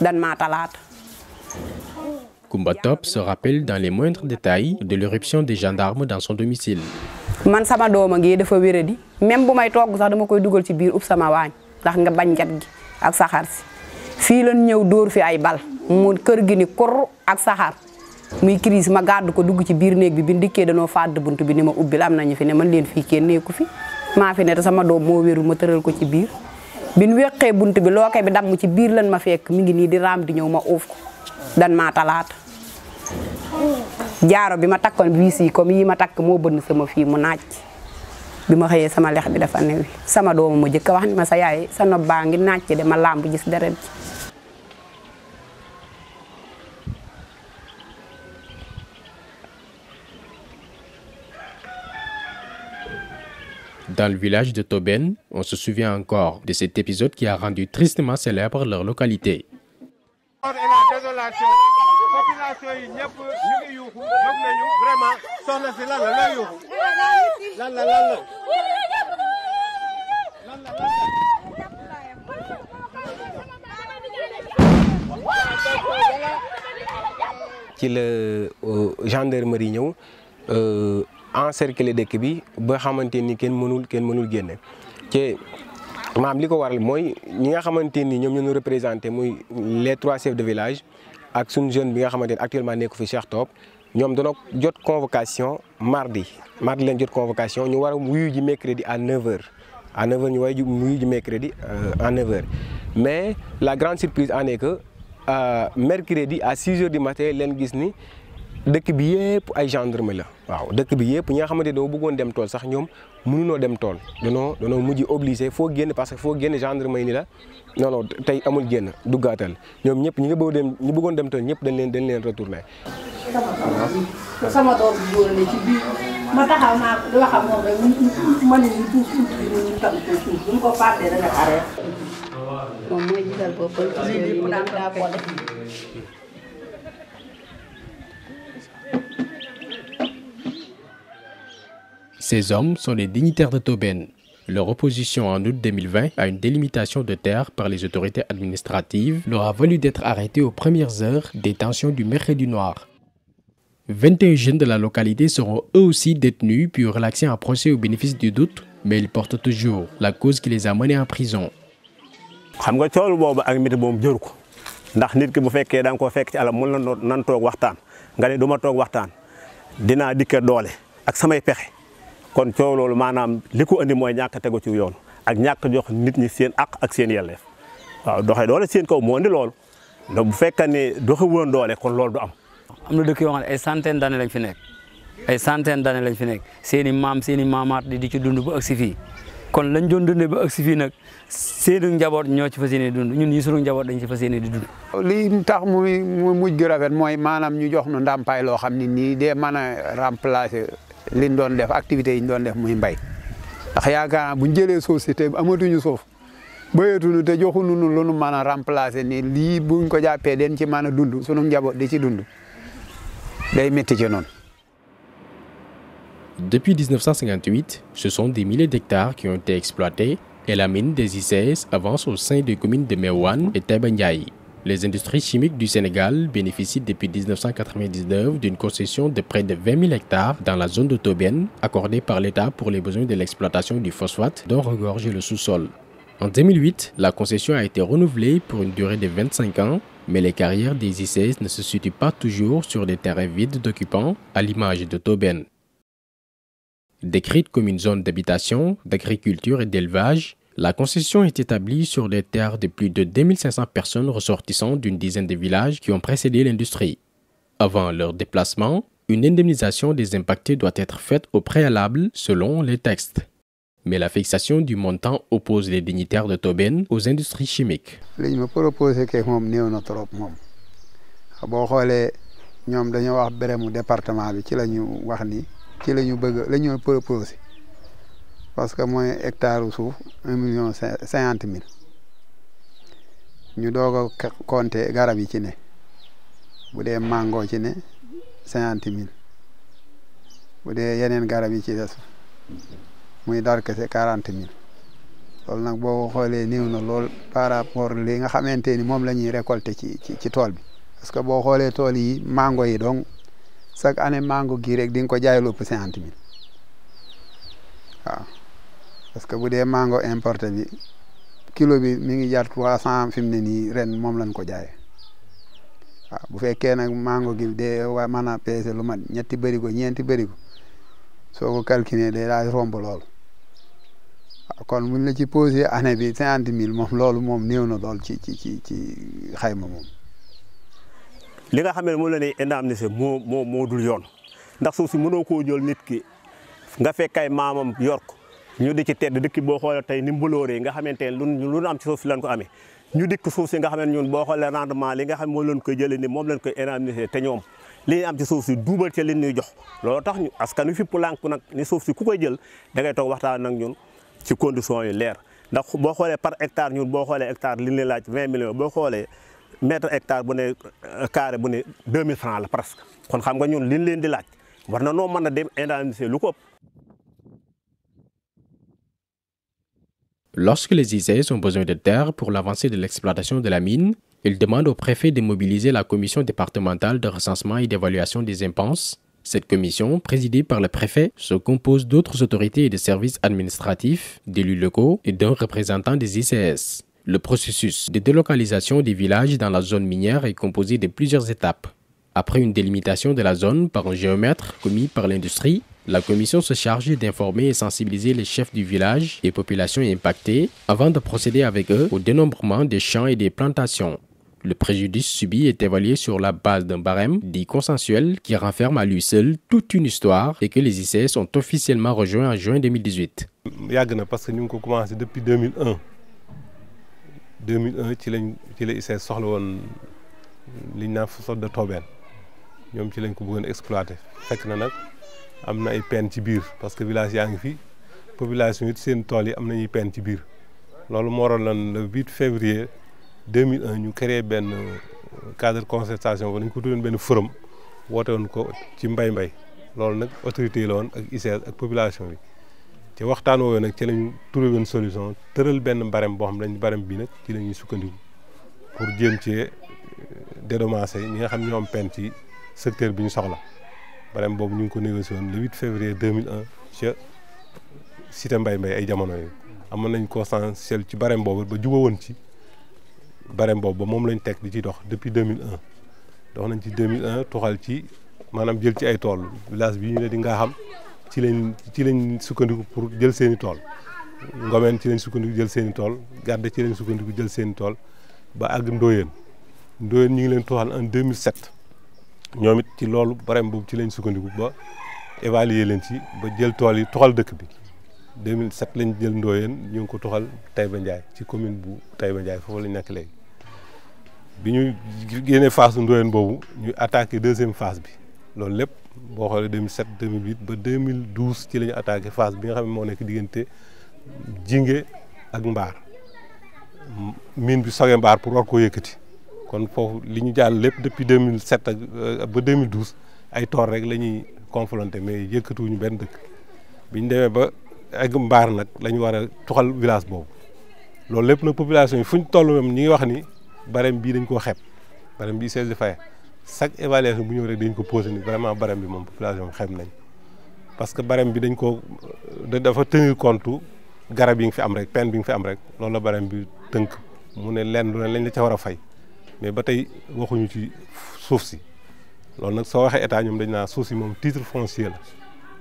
dan maa talaata. Koumba Top se rappelle dans les moindres détails de l'éruption des gendarmes dans son domicile. man sama dooma ngi dafa wéradi même bu may togg sax dama koy dugal ci biir ub sama waañ ndax nga bañ gat gi ak saxaar si fii lan ñëw dóor fi ay bal mu kër gi ni kur ak saxaar muy crise ma gàddu ko dugg ci biir néeg bi ndikkee danoo fàdd bunt bi ni ma ubbil am nañu fi ne man leen fii kenn nekku fi maa fi ne te sama doom moo wéru ma tëral ko ci biir bin weqee bunt bi looke bi damm ci biir lan ma fekk mi ngi nii di raam di ñëw ma uuf ko dan maa talaata jaaro bi ma takkoon wiis yi comme yi ma takk moo bënn sama fii mu naaj bi ma xëyee sama lex bi dafa newi sama doomu ma jëkk wax ni ma sa yaay sa nopp baa ngi naaj de ma làmb gis deret ji. Dans le village de Tobène, on se souvient encore de cet épisode qui a rendu tristement célèbre leur localité. ci la gendarmerie ñëw encercler dëkk bi ba xamante ni kenn mënul génne ci maam li ko waral mooy ñi nga xamante ni ñoom ñoo ñu représenté muy les 3 chefs de village ak suñu jeune bi nga xamante ni actuellement nekk fi Cheikh Top ñoom dana jot convocation mardi leen jot convocation ñu war a wuyu ji mercredi à 9h ñu war a wuyu ji mercredi à 9h mais la grande surprise en est que mercredi à 6h du matin leen gis ni dëkk bi yëpp ay gendarme la waaw dëkk bi yëpp ñi nga xamante ne doo bëggoon dem tool sax ñoom mënunoo dem tool danoo mujj obligé foo génn parce que foo génn gendarme yi ni la non tey amul génn duggaatal ñoom ñëpp ñi bëggoon dem tool ñëpp dañ leen retourné. sama doom bu góor ne ci biir ma taxaw naa di wax ak moom rek ma ne ñu tuuf bi ñu tam ko suuf bu ñu ko fàttee da nga arrêté. moom mooy gisal boppam ci yooyu ñu daan daa ko def. Ces hommes sont les dignitaires de Tobène. Leur opposition en août 2020 à une délimitation de terre par les autorités administratives leur a valu d'être arrêtés aux premières heures des tensions du mercredi noir. 21 jeunes de la localité seront eux aussi détenus puis relaxés en procès au bénéfice du doute, mais ils portent toujours la cause qui les a menés en prison. xam nga toolu boobu ak mbir moom jëru ko ndax nit ki bu fekkee da nga ko fekk ci alam mun la nan toog waxtaan nga ne du ma toog waxtaan dinaa dikke doole ak samay pexe kon coow loolu maanaam li ko andi mooy ñàkk a tegu ci yoon ak ñàkk jox nit ñi seen àq ak seen yelleef waaw doxee doole seen kaw moo andi loolu ndax bu fekkee ne doxe woon doole kon loolu du am. am na dëkk yoo xam ne ay centaine d'années lañ fi nekk ay centaine d'années lañ fi nekk seen i maam seen i maamaat di ci dund ba agsi fii kon lañ doon dundee ba agsi fii nag seenu njaboot ñoo ci fas yéene dund ñun ñii sunu njaboot dañ ci fas yéene di dund. li tax muy mujj gu rafet mooy maanaam ñu jox nu ndàmpaay loo xam ne nii de mën a remplacer liñ doon def activités yi ñu doon def muy mbay ndax yaakaar naa bu ñu jëlee société amatuñu suuf béyatuñu te joxuñu lu nu mën a remplacer ni lii buñ ko jàppee den ci mën a dund sunu njaboot di ci dund day métti ci noonu. Depuis 1958, ce sont des milliers d'hectares qui ont été exploités et la mine des ICS avance au sein des communes de Meouane et Taïba Ndiaye. Les industries chimiques du Sénégal bénéficient depuis 1999 d'une concession de près de 20 000 hectares dans la zone de Tobène, accordée par l'État pour les besoins de l'exploitation du phosphate dont regorge le sous-sol. En 2008, la concession a été renouvelée pour une durée de 25 ans, mais les carrières des ICS ne se situent pas toujours sur des terrains vides d'occupants, à l'image de Tobène. Décrite comme une zone d'habitation, d'agriculture et d'élevage, la concession est établie sur des terres de plus de 2500 personnes ressortissant d'une dizaine de villages qui ont précédé l'industrie. Avant leur déplacement, une indemnisation des impactés doit être faite au préalable selon les textes. Mais la fixation du montant oppose les dignitaires de Tobène aux industries chimiques. li ñu ma proposé kay moom néew na trop moom boo xoolee ñoom dañoo wax béremu département bi ci la ñu wax ni ci la ñu bëgg la ñu proposé parce que mooy hectare suuf 1,50 million ñu doog a compter garab yi ci ne bu dee mango ci ne 50 000 bu dee yeneen garab yi ci des muy dar kese 40 000 loolu nag boo xoolee néew na lool par rapport li nga xamante ni moom la ñuy récolter ci tool bi parce que boo xoolee tool yi mango yi donc chaque année mango gii rek di nga ko jaay lu ëpp 50 000 waaw parce que bu dee mango importé bi kilo bi mi ngi jar 300 fi mu ne nii ren moom lañ ko jaayee waaw bu fekkee nag mango gi dee waa mën a peese lu mat ñeenti bërigo ñeenti bërigo soo ko calculé day daal romb loolu waaw kon buñ la ci posé année bi 50 000 moom loolu moom néew na lool ci xayma moom. li nga xam ne moom la ñuy indemniser moo dul yoon ndax suuf si mënoo koo jël nit ki nga fekk ay maamam yor ko ñu di ci tedd dëkk boo xoolee tey ni mu bëlooree nga xamante ne lu am ci suuf si lañ ko amee ñu dikk suuf si nga xam ne ñun boo xoolee rendement li nga xam moom lañ koy jëlee ni moom lañ koy indemniser te ñoom li ñu am ci suuf si duubal ca li ñuy jox loolu tax ñu askan wi fipp lànk nag ni suuf si ku koy jël da ngay toog waxtaan ak ñun ci conditions yu leer ndax boo xoolee par hectare ñun boo xoolee hectare li ñu leen laaj 20 millions boo xoolee mètre hectare bu ne carré bu ne 2000 francs la presque kon xam nga ñun li ñu leen di laaj war na noo mën a dem indemniser lu ko ëpp. Lorsque les ICS ont besoin de terre pour l'avancée de l'exploitation de la mine, ils demandent au préfet de mobiliser la commission départementale de recensement et d'évaluation des impenses. Cette commission, présidée par le préfet, se compose d'autres autorités et de services administratifs, d'élus locaux et d'un représentant des ICS. Le processus de délocalisation des villages dans la zone minière est composé de plusieurs étapes. Après une délimitation de la zone par un géomètre commis par l'industrie, la commission se charge d'informer et sensibiliser les chefs du village et populations impactées avant de procéder avec eux au dénombrement des champs et des plantations. Le préjudice subi est évalué sur la base d'un barème dit consensuel qui renferme à lui seul toute une histoire et que les ICS ont officiellement rejoint en juin 2018. yàgg na parce que ñu ngi ko commencé depuis 2001 ci la ICS soxla woon li ñu naan sorte de tobeen ñoom ci lañ ko bëggoon exploiter fekk na nag am na ay peine ci biir parce que village yaa ngi fi population it seen tool yi am nañuy peine ci biir loolu moo waral le 8 février 2001 ñu créé benn cadre de concertation ba dañ ko tuddoon benn forum woote woon ko ci mbay loolu nag autorité yi la woon ak ICS ak population bi ci waxtaan woowee nag ci lañu trouvé une solution tëral benn barème boo xam ne barème bii nag ci la ñuy sukkandiku pour jéem cee dédommager ñi nga xam ñoo am peine ci secteur bi ñu soxla barème boobu ñu ngi ko négocié woon le 8 février 2001 ca cité mbay ay jamono yi amoon nañ consensuel ci barème boobu ba jubóo woon ci barème boobu ba moom lañ teg di ci dox depuis 2001 dox nañ ci 2001 toxal ci maanaam jël ci ay tool village bi ñu ne di nga xam ci lañ sukkandiku pour jël seen i tool Ngomeen ci lañ sukkandiku jël seen i tool Gàdde ci lañ sukkandiku jël seen i tool ba àgg Ndoyeen ñu ngi leen toxal en 2007 ñoom it ci loolu barème boobu ci lañ sukkandiku ba évaluer leen ci ba jël tool yi toxal dëkk bi 2007 lañ jël Ndoyeen ñu ngi ko toxal Taïba Ndiaye ci commune bu Taïba Ndiaye foofu lañ nekk léegi bi ñu génnee phase Ndoyeen boobu ñu attaqué deuxième phase bi loolu lépp boo xoolee 2007 2008 ba 2012 ci la ñu attaqué phase bi nga xam ne moo nekk diggante Jinge ak Mbaar mine bi soge Mbaar pour war koo yëkkati kon foofu li ñu jàll lépp depuis 2007 ak ba 2012 ay toor rek la ñuy confronté mais yëkkatuwuñu benn dëkk bi ñu demee ba ak Mbaar nag la ñu war a tuxal village boobu loolu lépp nag population yi fu ñu toll même ñi ngi wax ni barème bii dañ koo xeeb barème bii ICS di fay chaque évaluation bu ñëw rek dañ ko posé ni vraiment barème bi moom population bi xeeb nañ parce que barème bi dañ ko dafa tenir compte garab yi nga fi am rek peine bi nga fi am rek loolu la barème bi tënk mu ne lenn lu ne lañ la ca war a fay mais ba tey waxuñu ci suuf si loolu nag soo waxee état ñoom dañ naa suuf si moom titre foncier la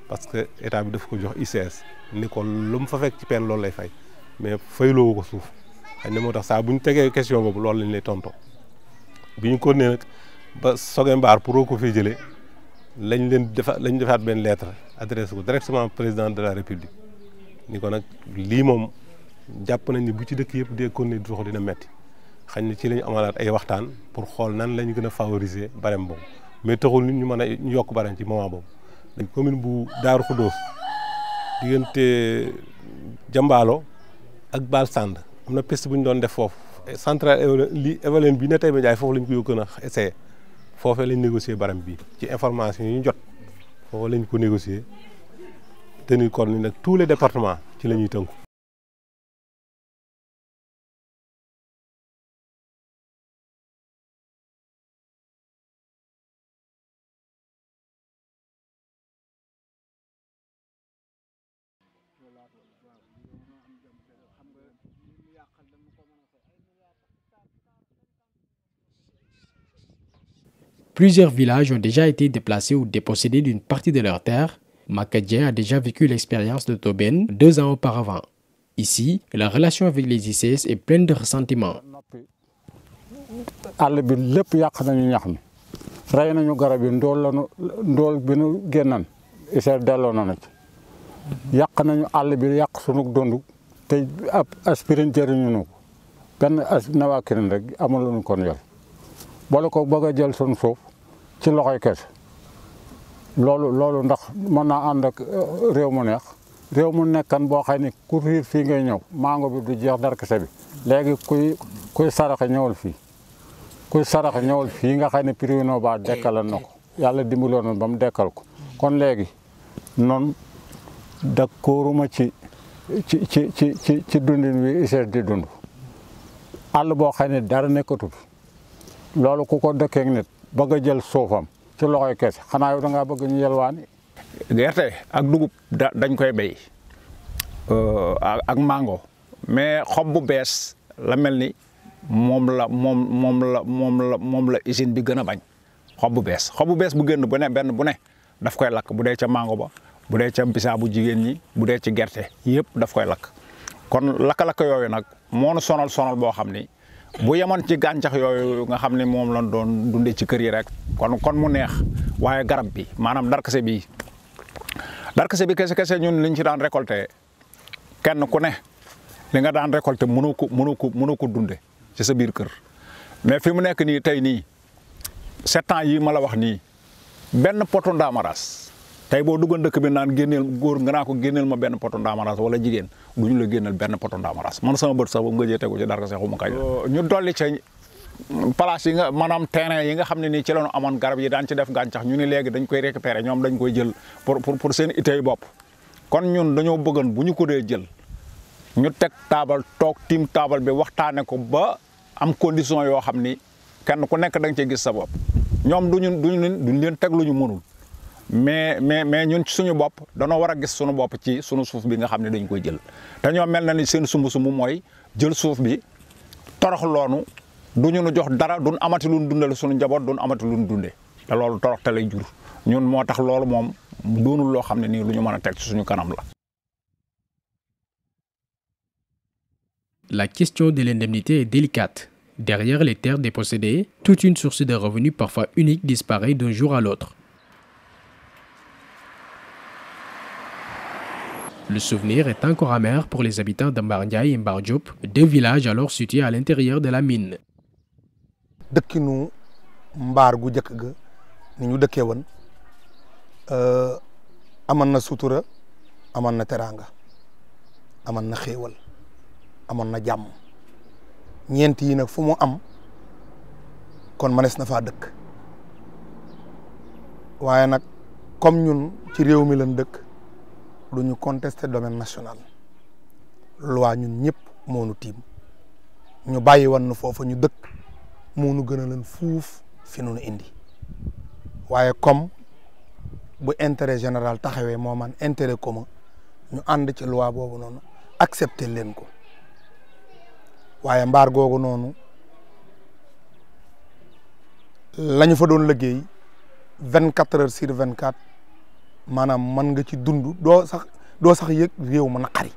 parce que état bi daf ko jox ICS ni ko lu mu fa fekk ci peine loolu lay fay mais fayloo ko suuf xëy na moo tax saa bu ñu tegee question boobu loolu lañ lay tontoo bi ñu ko nee nag ba soge Mbaar pour ko fee jëlee lañ defaat benn lettre adressé ko directement président de la république ni ko nag lii moom jàpp nañ ni bu ci dëkk yëpp dee continuer di dox dina metti xañ na ci la ñu amalaat ay waxtaan pour xool nan la ñu gën a favoriser barème boobu mais taxul nit ñu mën a ñu yokk barème ci moment boobu. commune bu Daaru Xuddoos diggante Jambaalo ak Baal Sand am na piste bu ñu doon def foofu centrale li Evalène bi ne Taïba Ndiaye foofu lañ ko gën a essayé foofee lañ négocier barème bi ci information yi ñu jot foofu lañ ko négocier tenir compte ni nag tous les départements ci la ñuy tënku. Plusieurs villages ont déjà été déplacés ou dépossédés d'une partie de leurs terres. Makadje a déjà vécu l'expérience de Tobène 2 ans auparavant. Ici, la relation avec les ICS est pleine de ressentiment. àll bi lépp yàq nañu ñax mi rey nañu garab yi ndool bi nu génnan ICS delloo na ci yàq nañu àll bi yàq sunu dund te ab aspirine jëriñu nu ko benn nawaakirin rek amaluñu kon yor boole ko bëgg a jël sunu suuf ci loxoy kese loolu ndax mën naa ànd ak réew mu neex réew mu nekkan boo xam ne ku riir fii ngay ñëw mango bi du jeex darkase bi léegi kuy saraxe ñëwal fii kuy saraxe ñëwal fii nga xam ne Prix ba dekkalal na ko yàlla dimbaloon na ba mu dekkal ko kon léegi noonu d'accorduma ci dundin wi ICS di dund àll boo xam ne dara nekkatu loolu ku ko dëkkeek nit bëgg a jël suufam ci loxoy kese xanaa yow da ngaa bëgg ñu yelwaani gerte ak dugub dañ koy béy ak mango mais xob bu bees la mel ni moom la usine bi gën a bañ xob bu bees bu génn bu ne benn bu ne daf koy lakk bu dee ca mango ba bu dee ca bisaabu jigéen ñi bu dee ci gerte yëpp daf koy lakk kon lakk-lakk yooyu nag moo nu sonal boo xam ni bu yemoon ci gàncax yooyu nga xam ne moom lañ doon dundee ci kër yi rek kon mu neex waaye garab bi maanaam darkase bi kese ñun liñ ci daan récolté kenn ku ne li nga daan récolté mënoo ko dunde ci sa biir kër mais fi mu nekk nii tey nii 7 ans yii ma la wax nii benn poto ndaamaraas tey boo duggoon dëkk bi naan génneel góor nga naa ko génneel ma benn poto ndaamaraas wala jigéen duñu la génneel benn poto ndaamaraas man sama bët sax bu nga jee tegu ci darkase xuma kañ ñu dolli ca place yi nga maanaam terrain yi nga xam ne nii ci la ñu amoon garab yi daan ci def gàncax ñu ni léegi dañ koy récupérer ñoom dañ koy jël pour seen itey bopp kon ñun dañoo bëggoon bu ñu ko dee jël ñu teg taabal toog tiim taabal bi waxtaane ko ba am condition yoo xam ni kenn ku nekk da nga cee gis sa bopp ñoom duñ leen teg lu ñu mënul mais ñun ci suñu bopp danoo war a gis suñu bopp ci suñu suuf bi nga xam ne dañ koy jël te ñoom mel na ni seen sumb mooy jël suuf bi torox loonu duñu nu jox dara duñ amati luñ dundal suñu njaboot duñ amati luñ dunde te loolu torox te lay jur ñun moo tax loolu moom doonul loo xam ne nii lu ñu mën a teg ci suñu kanam la. La question de l'indemnité est délicate. Derrière les terres dépossédées, toute une source de revenus parfois unique disparaît d'un jour à l'autre. Le souvenir est encore amer pour les habitants de Mbar Ndiaye et Mbar Diop, 2 villages alors situés à l'intérieur de la mine. dëkkinu mbaar gu jëkk ga ni ñu dëkkee woon amoon na sutura amoon na teraanga amoon na xéewal amoon na jàmm ñeent yi nag fu mu am kon manes na faa dëkk waaye nag comme ñun ci réew mi lañ dëkk du ñu contester domaine national loi ñun ñëpp moo nu tiim ñu bàyyi woon na foofu ñu dëkk moo nu gën a leen fuuf fi nu indi waaye comme bu intérêt général taxawee moo man intérêt commun ñu ànd ci loi boobu noonu accepter leen ko waaye mbaar googu noonu lañu fa doon liggéey 24 heures sur 24 maanaam mën nga ci dund doo sax yëg réew ma naqari.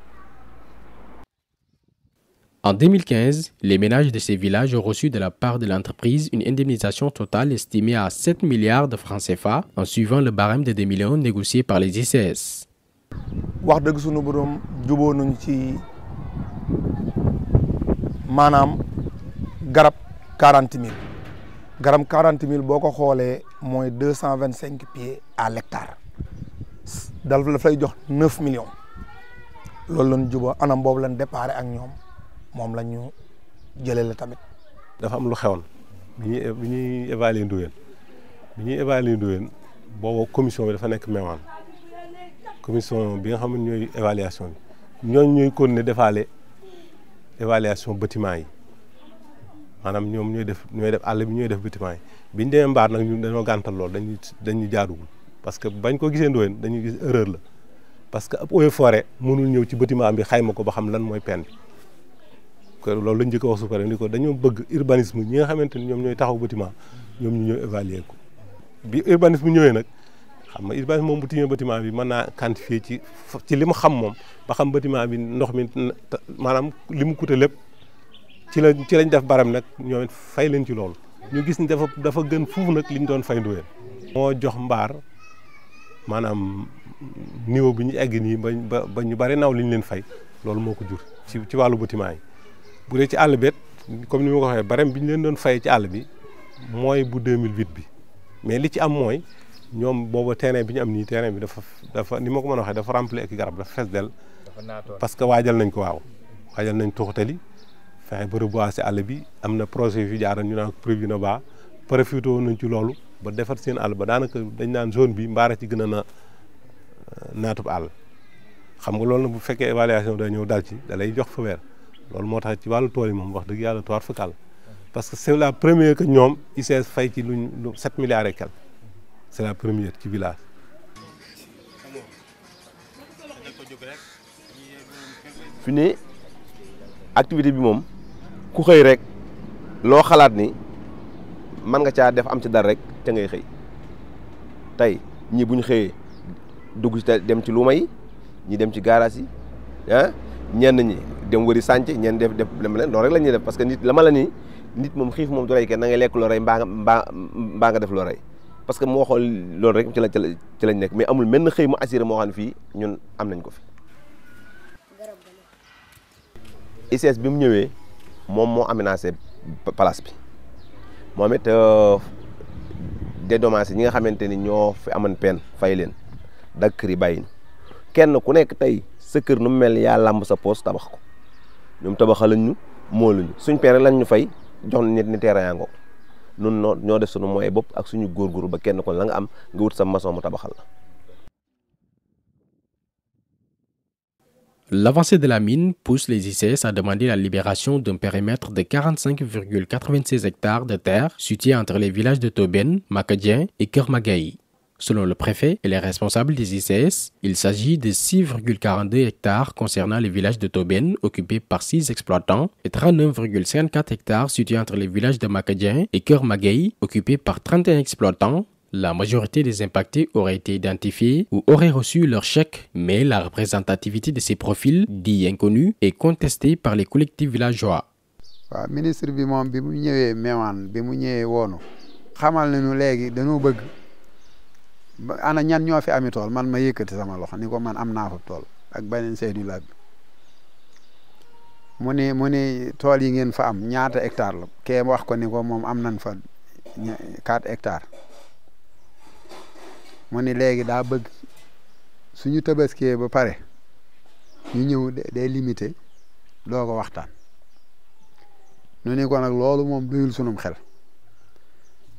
En 2015, les ménages de ces villages ont reçu de la part de l'entreprise une indemnisation totale estimée à 7 milliards de francs CFA en suivant le barème de 2 millions négocié par les ICS. wax dëgg sunu borom juboo nañu ci maanaam garab 40 000 garab 40 000 boo ko xoolee mooy 225 pieds à l'hectare dal la fay jox 9 millions loolu lañ juboo anam boobu lañ déparé ak ñoom moom la ñu jëlee la tamit. dafa am lu xewoon bi ñuy évaluer Ndoyeen boobu commission bi dafa nekk Mewane commission bi nga xam ne ñooy évaluation bi ñooy continuer defaale évaluation bâtiment yi maanaam ñoom ñooy def àll bi ñooy def bâtiment yi biñ demee Mbaar nag ñun dañoo gàntal lool dañuy jaaduwul parce que bañ ko gisee Ndoyeen dañuy gis erreur la parce que ab eaux et forêt mënul ñëw ci bâtiment bi xayma ko ba xam lan mooy peine bi loolu lañ njëkk a wax su pare ni ko dañoo bëgg urbanisme ñi nga xamante ni ñoom ñooy taxaw bâtiment ñoom ñu ñëw évaluer ko bi urbanisme ñëwee nag xam nga urbanisme moom bu tiimee bâtiment bi mën naa quantifier ci li mu xam moom ba xam bâtiment bi ndox mi maanaam li mu coûté lépp ci lañ def baram nag ñoom it fay leen ci loolu ñu gis ni dafa gën fuuf nag li ñu doon fay Ndoyeen moo jox mbaar maanaam niveau bi ñu egg nii ba ñu bari naw li ñu leen fay loolu moo ko jur ci wàllu bâtiment yi bu dee ci àll bi comme ni ma ko waxee barème bi ñu leen doon fay ci àll bi mooy bu 2008 bi mais li ci am mooy ñoom booba terrain bi ñu am nii terrain bi dafa ni ma ko mën a waxee dafa rempli ak garab dafa fees del parce que waajal nañ ko waajal nañ tuxutali fexe ba reboiser àll bi am na projet yu fi jaaroon ñu naan prévu na ba profité woon nañ ci loolu ba defar seen àll ba daanaka dañ naan zone bi mbaara ci gën a naatub àll xam nga loolu nag bu fekkee évaluation day ñëw dal ci da lay jox fa weer loolu moo tax ci wàllu tool yi moom wax dëgg yàlla toor fakal parce que c'est la première que ñoom ICS fay ci lu 7 milliards et quelques c'est la première ci village. fi ne activité bi moom ku xëy rek loo xalaat ni mën nga caa def am ci dara rek te ngay xëy tey ñi bu ñu xëyee dugg ci dem ci luuma yi ñi dem ci garage yi ñenn ñi dem wëri sànc ñenn def dem leen loolu rek la ñuy def parce que nit la ma la ni nit moom xiif moom du rey kenn na ngay lekk loo rey mbaa nga def loo rey parce que moo xool loolu rek ci lañ nekk mais amul menn xëy mu assuré moo xam ne fii ñun am nañ ko fi. ICS bi mu ñëwee moom moo aménagé place bi moom it dédommagé ñi nga xamante ni ñoo fi amoon peine fay leen dag kër yi bàyyi kenn ku nekk tey sa kër nu mu mel yaa làmb sa poos tabax ko ñoom tabaxal ñu moo lañu suñ peere lañ ñu fay jox na nit ni terrain ngo nun ñoo def suñu moyen bopp ak suñu góorgóorlu ba kenn kon la nga am nga wut sa maçon mu tabaxal la. L'avancée de la mine pousse les ICS à demander la libération d'un périmètre de 45,96 hectares de terre situés entre les villages de Tobène, Makadien et Keur Magaye. Selon le préfet et les responsables des ICS, il s'agit de 6,42 hectares concernant les villages de Tobène occupés par 6 exploitants et 39,54 hectares situés entre les villages de Makadien et Keur Magaye occupés par 31 exploitants. La majorité des impactés auraient été identifiés ou auraient reçu leur chèque, mais la représentativité de ces profils, dits inconnus, est contestée par les collectifs villageois. waaw ministre bi moom bi mu ñëwee Mewane bi mu ñëwee woonu xamal nañu léegi dañoo bëgg ana ñan ñoo fi ami tool man ma yëkkati sama loxo ni ko man am naa fa tool ak beneen Seydou Lab mu ni tool yi ngeen fa am ñaata hectare la kee wax ko ni ko moom am nañ fa 4 hectares. mu ni léegi daa bëgg suñu tabaskee ba pare ñu ñëw day limité doo ko waxtaan ñu ni ko nag loolu moom duyul sunum xel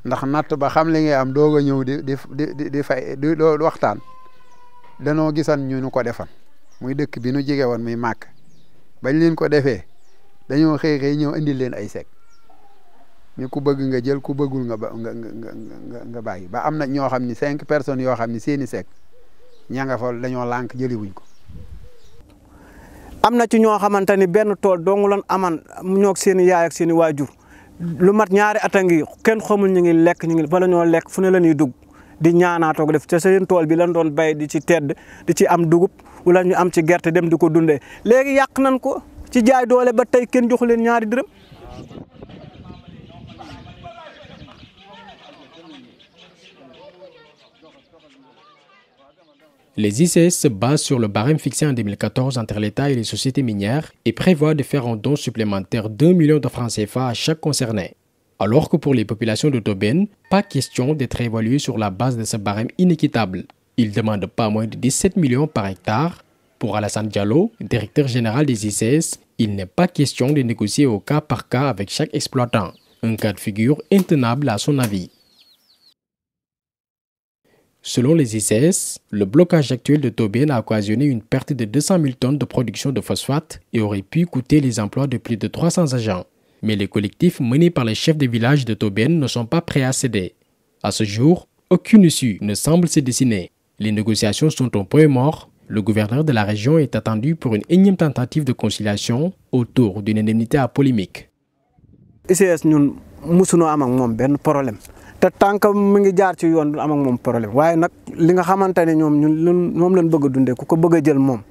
ndax natt ba xam li ngay am doog a ñëw di fay di waxtaan danoo gisan ñu ko defan muy dëkk bi nu jege woon muy màkk bañ leen ko defee dañoo xëy ñëw indil leen ay sec mi ku bëgg nga jël ku bëggul nga bàyyi ba am na ñoo xam ni 5 personnes yoo xam ni seeni sec ña nga fa dañoo lànk jëli wuñ ko. am na ci ñoo xamante ni benn tool dong lan aman ñoog seen i yaay ak seen i waajur lu mat ñaari at a ngi kenn xamul ñu ngi lekk ñu ngi bala ñoo lekk fu ne la ñuy dugg di ñaanaatoog def te seen tool bi lan doon bay di ci tedd di ci am dugub wala ñu am ci gerte dem di ko dundee léegi yàq nañ ko ci jaay doole ba tey kenn joxu leen ñaari dërëm. Les ICS se basent sur le barème fixé en 2014 entre l'État et les sociétés minières et prévoient de faire un don supplémentaire d'1 million de francs CFA à chaque concerné. Alors que pour les populations de Tobène, pas question d'être évaluées sur la base de ce barème inéquitable. Ils demandent pas moins de 17 millions par hectare. Pour Alassane Diallo, directeur général des ICS, il n'est pas question de négocier au cas par cas avec chaque exploitant. Un cas de figure intenable à son avis. Selon les ICS, le blocage actuel de Tobène a occasionné une perte de 200 000 tonnes de production de phosphate et aurait pu coûter les emplois de plus de 300 agents. Mais les collectifs menés par les chefs de village de Tobène ne sont pas prêts à céder. À ce jour, aucune issue ne semble se dessiner. Les négociations sont au point mort. Le gouverneur de la région est attendu pour une énième tentative de conciliation autour d'une indemnité à polémique. ICS ñun musuñoo am ak moom benn problème te tant que mu ngi jaar ci yoon du am ak moom problème waaye nag li nga xamante ne ñoom ñun moom lañ bëgg a dundee ku ko bëgg a jël moom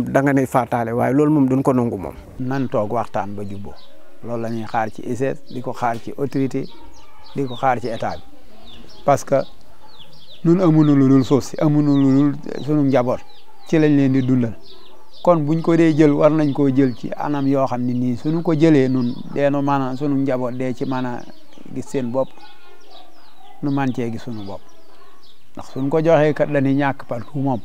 da nga ne faataale waaye loolu moom duñ ko nangu moom. nan toog waxtaan ba jubbo loolu la ñuy xaar ci ICS di ko xaar ci autorité di ko xaar ci état bi parce que ñun amuñu lu dul suuf si amuñu lu dul sunu njaboot ci lañ leen di dundal kon buñ ko dee jël war nañ koo jël ci anam yoo xam ne nii suñu ko jëlee nun deenu maanaam sunu njaboot dee ci mën a gis seen bopp nu man cee gis sunu bopp ndax suñ ko joxee kat dañuy ñàkk partout moom